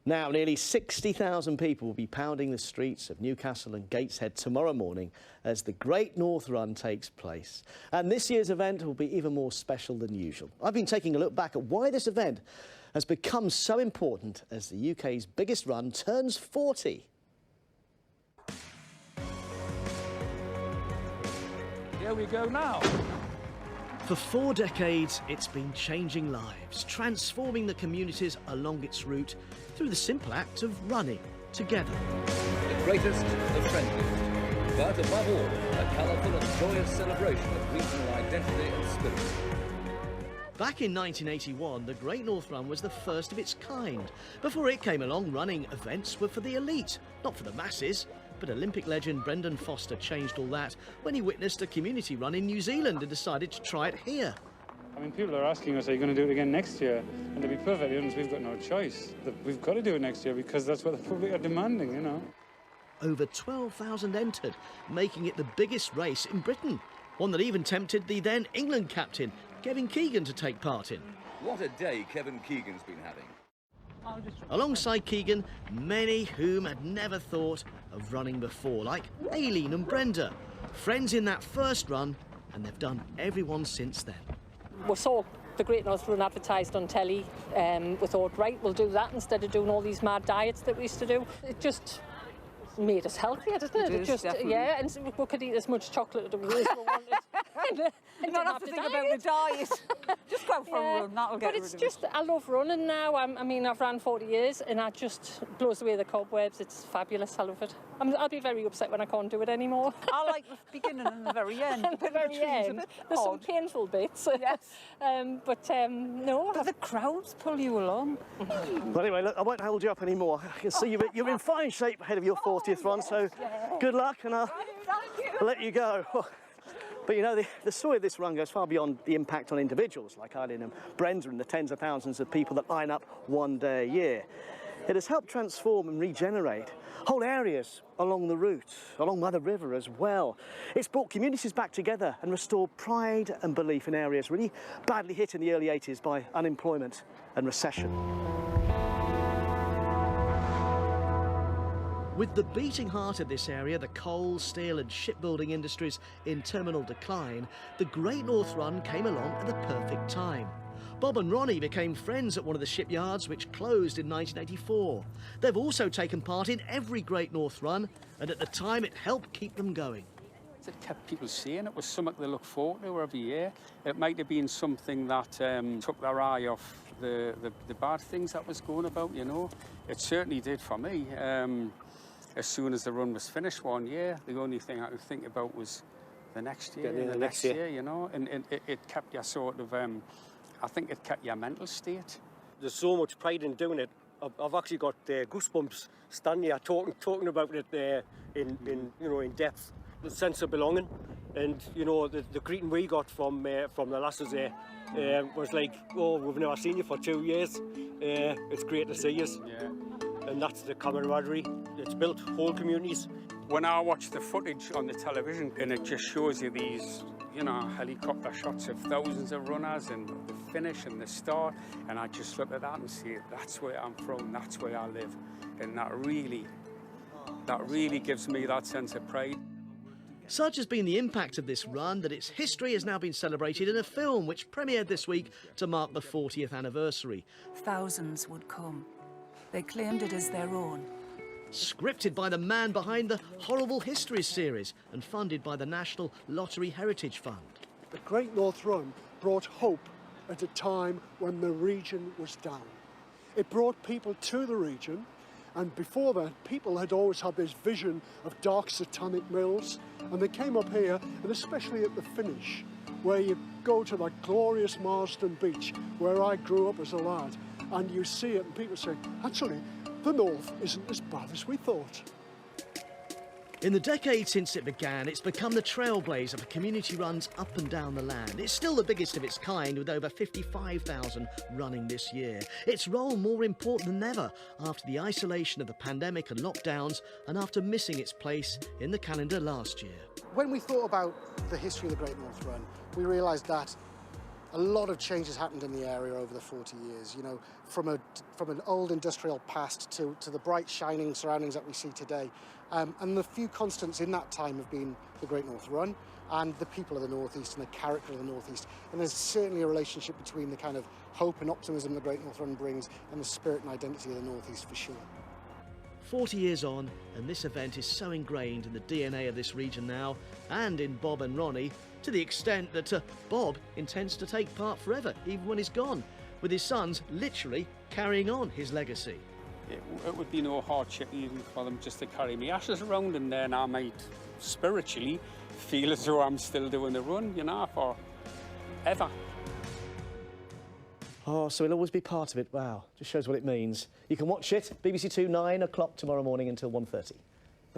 Now, nearly 60,000 people will be pounding the streets of Newcastle and Gateshead tomorrow morning as the Great North Run takes place. And this year's event will be even more special than usual. I've been taking a look back at why this event has become so important as the UK's biggest run turns 40. Here we go now. For 4 decades, it's been changing lives, transforming the communities along its route through the simple act of running together. The greatest, the friendliest, but above all, a colourful and joyous celebration of regional identity and spirit. Back in 1981, the Great North Run was the first of its kind. Before it came along, running events were for the elite, not for the masses. But Olympic legend Brendan Foster changed all that when he witnessed a community run in New Zealand and decided to try it here. I mean, people are asking us, are you going to do it again next year? And to be perfectly honest, we've got no choice. We've got to do it next year because that's what the public are demanding, you know. Over 12,000 entered, making it the biggest race in Britain. One that even tempted the then England captain, Kevin Keegan, to take part in. What a day Kevin Keegan's been having. Alongside Keegan, many whom had never thought of running before, like Aileen and Brenda, friends in that first run, and they've done every one since then. We saw the Great North Run advertised on telly. We thought, right, we'll do that instead of doing all these mad diets that we used to do. It just made us healthier, didn't it? Definitely. Yeah, and we could eat as much chocolate as we wanted. You don't have to think about the diet. Just go for a run, that'll get rid of it. But it's just, I love running now. I mean, I've ran 40 years and that just blows away the cobwebs. It's fabulous, I love it. I'll be very upset when I can't do it anymore. I like the beginning and the very end. And the very end, there's some painful bits. Yes. No. But the crowds pull you along. Well, anyway, look, I won't hold you up anymore. I can see you're in fine shape ahead of your 40th run, so good luck, and I'll let you go. But you know, the story of this run goes far beyond the impact on individuals like Eileen and Brenda and the tens of thousands of people that line up one day a year. It has helped transform and regenerate whole areas along the route, along Mother River as well. It's brought communities back together and restored pride and belief in areas really badly hit in the early 80s by unemployment and recession. With the beating heart of this area, the coal, steel and shipbuilding industries in terminal decline, the Great North Run came along at the perfect time. Bob and Ronnie became friends at one of the shipyards which closed in 1984. They've also taken part in every Great North Run, and at the time it helped keep them going. It kept people seeing it was something they look forward to every year. It might have been something that took their eye off the bad things that was going about, you know. It certainly did for me. As soon as the run was finished one year, the only thing I could think about was the next year, the next year, you know, and it kept you sort of, I think it kept your mental state. There's so much pride in doing it. I've actually got goosebumps standing here talking about it in depth. The sense of belonging, and you know the greeting we got from the lasses there was like, oh, we've never seen you for 2 years. It's great to see you. Yeah. And that's the camaraderie. It's built whole communities. When I watch the footage on the television and it just shows you these, you know, helicopter shots of thousands of runners and the finish and the start, and I just look at that and say, that's where I'm from, that's where I live. And that really gives me that sense of pride. Such has been the impact of this run that its history has now been celebrated in a film which premiered this week to mark the 40th anniversary. Thousands would come. They claimed it as their own. Scripted by the man behind the Horrible Histories series and funded by the National Lottery Heritage Fund. The Great North Run brought hope at a time when the region was down. It brought people to the region, and before that, people had always had this vision of dark satanic mills, and they came up here, and especially at the finish, where you go to that glorious Marsden Beach, where I grew up as a lad, and you see it, and people say, actually, the North isn't as bad as we thought. In the decade since it began, it's become the trailblazer for community runs up and down the land. It's still the biggest of its kind, with over 55,000 running this year. Its role more important than ever after the isolation of the pandemic and lockdowns, and after missing its place in the calendar last year. When we thought about the history of the Great North Run, we realised that A lot of changes happened in the area over the 40 years, you know, from an old industrial past to the bright, shining surroundings that we see today. And the few constants in that time have been the Great North Run and the people of the North East and the character of the North East. And there's certainly a relationship between the kind of hope and optimism the Great North Run brings and the spirit and identity of the North East for sure. 40 years on, and this event is so ingrained in the DNA of this region now, and in Bob and Ronnie, to the extent that Bob intends to take part forever, even when he's gone, with his sons literally carrying on his legacy. It would be no hardship even for them just to carry me ashes around, and then I might spiritually feel as though I'm still doing the run, you know, forever. Oh, so he'll always be part of it. Wow, just shows what it means. You can watch it, BBC 2, 9 o'clock tomorrow morning until 1:30.